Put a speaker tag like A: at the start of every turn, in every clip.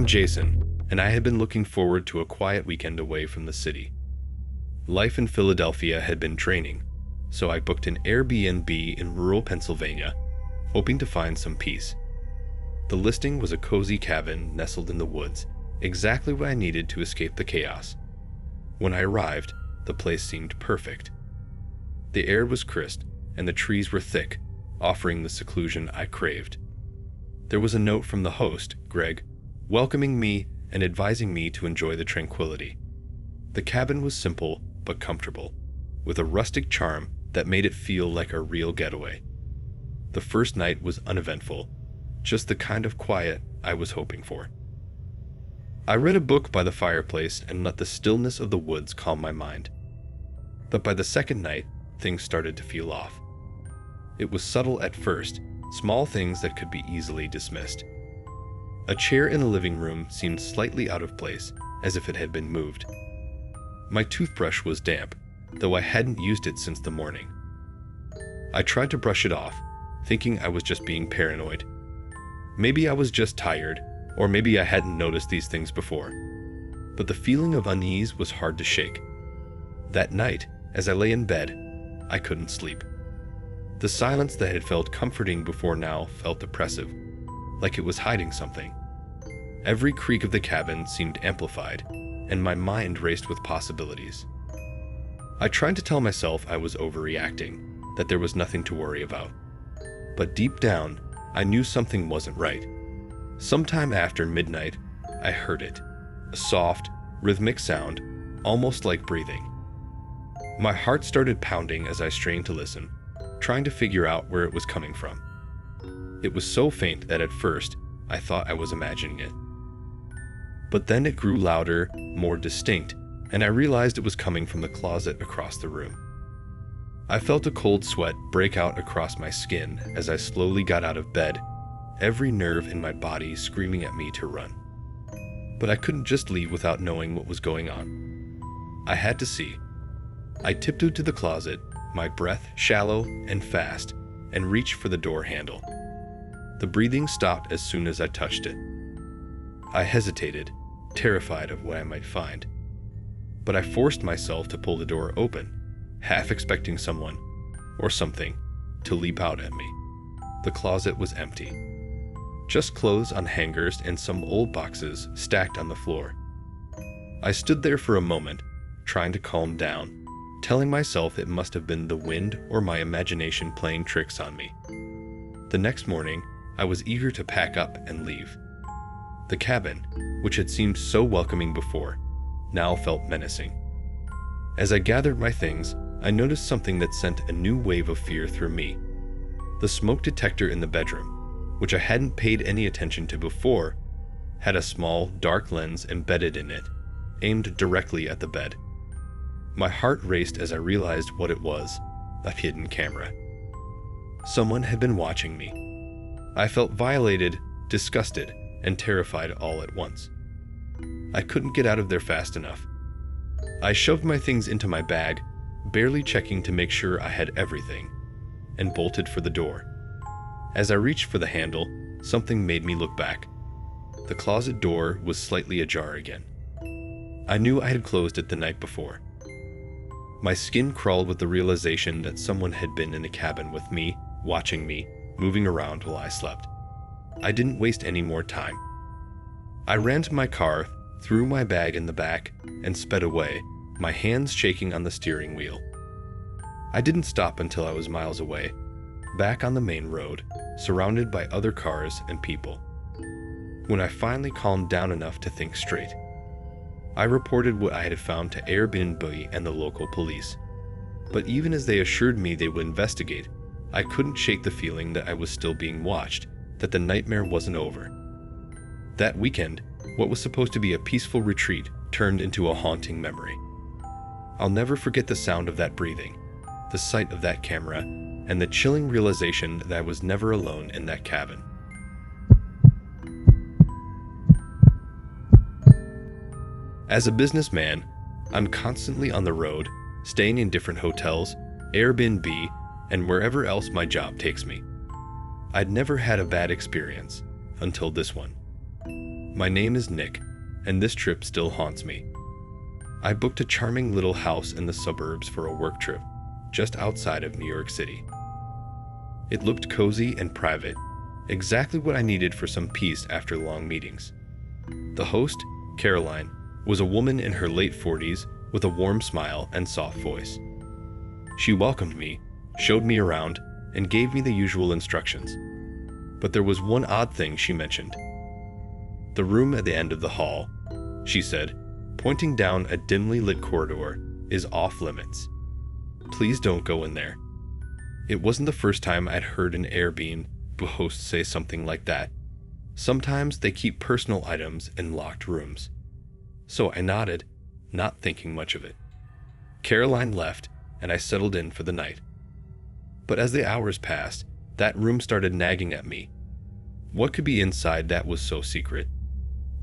A: Jason, and I had been looking forward to a quiet weekend away from the city. Life in Philadelphia had been draining, so I booked an Airbnb in rural Pennsylvania, hoping to find some peace. The listing was a cozy cabin nestled in the woods, exactly what I needed to escape the chaos. When I arrived, the place seemed perfect. The air was crisp, and the trees were thick, offering the seclusion I craved. There was a note from the host, Greg, welcoming me and advising me to enjoy the tranquility. The cabin was simple but comfortable, with a rustic charm that made it feel like a real getaway. The first night was uneventful, just the kind of quiet I was hoping for. I read a book by the fireplace and let the stillness of the woods calm my mind. But by the second night, things started to feel off. It was subtle at first, small things that could be easily dismissed. A chair in the living room seemed slightly out of place, as if it had been moved. My toothbrush was damp, though I hadn't used it since the morning. I tried to brush it off, thinking I was just being paranoid. Maybe I was just tired, or maybe I hadn't noticed these things before. But the feeling of unease was hard to shake. That night, as I lay in bed, I couldn't sleep. The silence that had felt comforting before now felt oppressive, like it was hiding something. Every creak of the cabin seemed amplified, and my mind raced with possibilities. I tried to tell myself I was overreacting, that there was nothing to worry about. But deep down, I knew something wasn't right. Sometime after midnight, I heard it, a soft, rhythmic sound, almost like breathing. My heart started pounding as I strained to listen, trying to figure out where it was coming from. It was so faint that at first, I thought I was imagining it. But then it grew louder, more distinct, and I realized it was coming from the closet across the room. I felt a cold sweat break out across my skin as I slowly got out of bed, every nerve in my body screaming at me to run. But I couldn't just leave without knowing what was going on. I had to see. I tiptoed to the closet, my breath shallow and fast, and reached for the door handle. The breathing stopped as soon as I touched it. I hesitated, terrified of what I might find. But I forced myself to pull the door open, half expecting someone, or something, to leap out at me. The closet was empty. Just clothes on hangers and some old boxes stacked on the floor. I stood there for a moment, trying to calm down, telling myself it must have been the wind or my imagination playing tricks on me. The next morning, I was eager to pack up and leave. The cabin, which had seemed so welcoming before, now felt menacing. As I gathered my things, I noticed something that sent a new wave of fear through me. The smoke detector in the bedroom, which I hadn't paid any attention to before, had a small, dark lens embedded in it, aimed directly at the bed. My heart raced as I realized what it was, a hidden camera. Someone had been watching me. I felt violated, disgusted, and terrified all at once. I couldn't get out of there fast enough. I shoved my things into my bag, barely checking to make sure I had everything, and bolted for the door. As I reached for the handle, something made me look back. The closet door was slightly ajar again. I knew I had closed it the night before. My skin crawled with the realization that someone had been in the cabin with me, watching me, moving around while I slept. I didn't waste any more time. I ran to my car, threw my bag in the back, and sped away, my hands shaking on the steering wheel. I didn't stop until I was miles away, back on the main road, surrounded by other cars and people. When I finally calmed down enough to think straight, I reported what I had found to Airbnb and the local police. But even as they assured me they would investigate, I couldn't shake the feeling that I was still being watched, that the nightmare wasn't over. That weekend, what was supposed to be a peaceful retreat turned into a haunting memory. I'll never forget the sound of that breathing, the sight of that camera, and the chilling realization that I was never alone in that cabin. As a businessman, I'm constantly on the road, staying in different hotels, Airbnb, and wherever else my job takes me. I'd never had a bad experience until this one. My name is Nick, and this trip still haunts me. I booked a charming little house in the suburbs for a work trip, just outside of New York City. It looked cozy and private, exactly what I needed for some peace after long meetings. The host, Caroline, was a woman in her late 40s with a warm smile and soft voice. She welcomed me, showed me around, and gave me the usual instructions. But there was one odd thing she mentioned. The room at the end of the hall, she said, pointing down a dimly lit corridor, is off limits. Please don't go in there. It wasn't the first time I'd heard an Airbnb host say something like that. Sometimes they keep personal items in locked rooms. So I nodded, not thinking much of it. Caroline left, and I settled in for the night. But as the hours passed, that room started nagging at me. What could be inside that was so secret?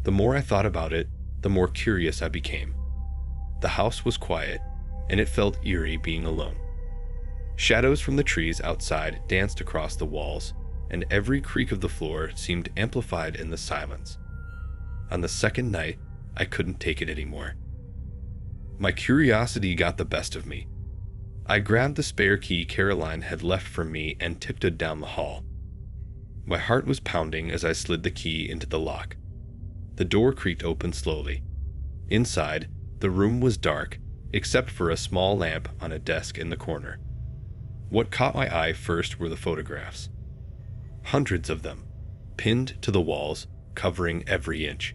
A: The more I thought about it, the more curious I became. The house was quiet, and it felt eerie being alone. Shadows from the trees outside danced across the walls, and every creak of the floor seemed amplified in the silence. On the second night, I couldn't take it anymore. My curiosity got the best of me. I grabbed the spare key Caroline had left for me and tiptoed down the hall. My heart was pounding as I slid the key into the lock. The door creaked open slowly. Inside, the room was dark, except for a small lamp on a desk in the corner. What caught my eye first were the photographs. Hundreds of them, pinned to the walls, covering every inch.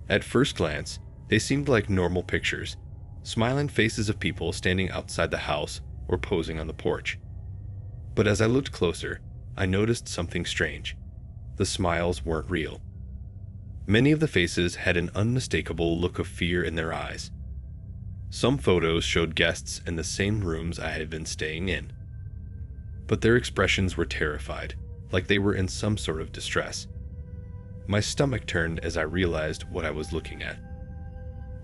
A: At first glance, they seemed like normal pictures, smiling faces of people standing outside the house or posing on the porch. But as I looked closer, I noticed something strange. The smiles weren't real. Many of the faces had an unmistakable look of fear in their eyes. Some photos showed guests in the same rooms I had been staying in. But their expressions were terrified, like they were in some sort of distress. My stomach turned as I realized what I was looking at.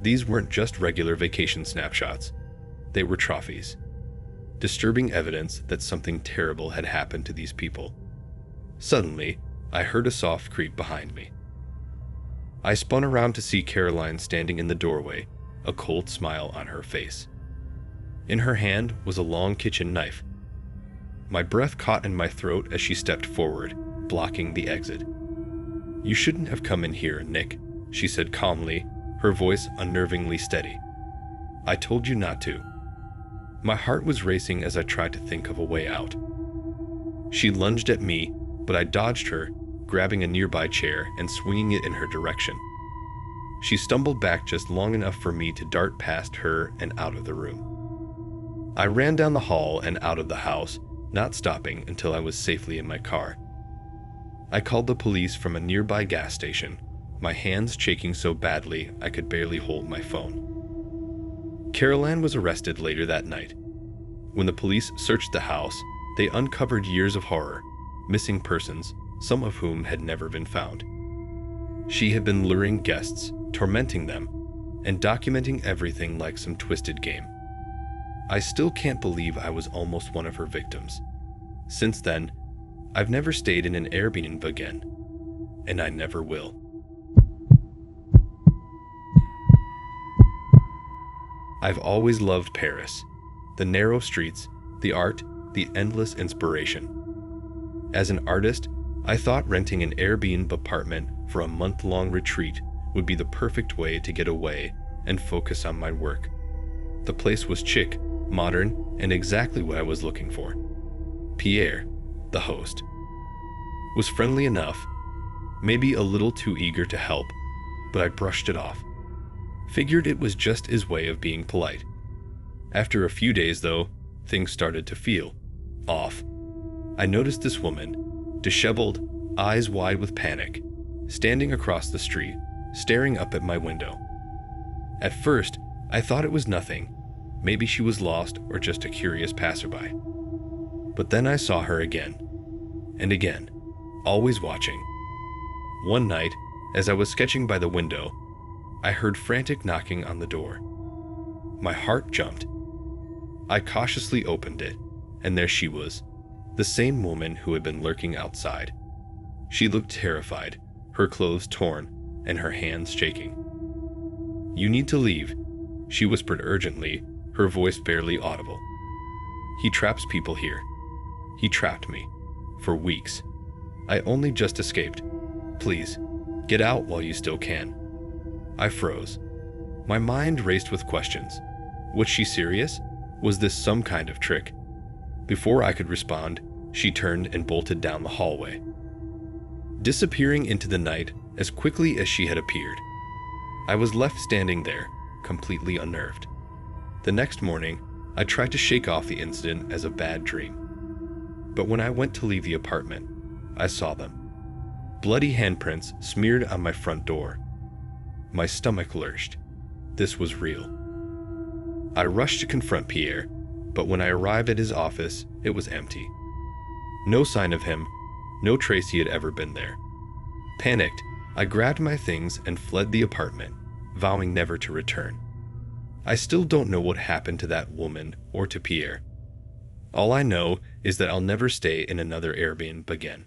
A: These weren't just regular vacation snapshots. They were trophies. Disturbing evidence that something terrible had happened to these people. Suddenly, I heard a soft creak behind me. I spun around to see Caroline standing in the doorway, a cold smile on her face. In her hand was a long kitchen knife. My breath caught in my throat as she stepped forward, blocking the exit. "You shouldn't have come in here, Nick," she said calmly, her voice unnervingly steady. "I told you not to." My heart was racing as I tried to think of a way out. She lunged at me, but I dodged her, grabbing a nearby chair and swinging it in her direction. She stumbled back just long enough for me to dart past her and out of the room. I ran down the hall and out of the house, not stopping until I was safely in my car. I called the police from a nearby gas station, my hands shaking so badly I could barely hold my phone. Caroline was arrested later that night. When the police searched the house, they uncovered years of horror, missing persons, some of whom had never been found. She had been luring guests, tormenting them, and documenting everything like some twisted game. I still can't believe I was almost one of her victims. Since then, I've never stayed in an Airbnb again, and I never will. I've always loved Paris, the narrow streets, the art, the endless inspiration. As an artist, I thought renting an Airbnb apartment for a month-long retreat would be the perfect way to get away and focus on my work. The place was chic, modern, and exactly what I was looking for. Pierre, the host, was friendly enough, maybe a little too eager to help, but I brushed it off. Figured it was just his way of being polite. After a few days, though, things started to feel off. I noticed this woman, disheveled, eyes wide with panic, standing across the street, staring up at my window. At first, I thought it was nothing. Maybe she was lost or just a curious passerby. But then I saw her again, and again, always watching. One night, as I was sketching by the window, I heard frantic knocking on the door. My heart jumped. I cautiously opened it, and there she was, the same woman who had been lurking outside. She looked terrified, her clothes torn and her hands shaking. "You need to leave," she whispered urgently, her voice barely audible. "He traps people here. He trapped me. For weeks. I only just escaped. Please, get out while you still can." I froze. My mind raced with questions. Was she serious? Was this some kind of trick? Before I could respond, she turned and bolted down the hallway, disappearing into the night as quickly as she had appeared. I was left standing there, completely unnerved. The next morning, I tried to shake off the incident as a bad dream. But when I went to leave the apartment, I saw them. Bloody handprints smeared on my front door. My stomach lurched. This was real. I rushed to confront Pierre, but when I arrived at his office, it was empty. No sign of him, no trace he had ever been there. Panicked, I grabbed my things and fled the apartment, vowing never to return. I still don't know what happened to that woman or to Pierre. All I know is that I'll never stay in another Airbnb again.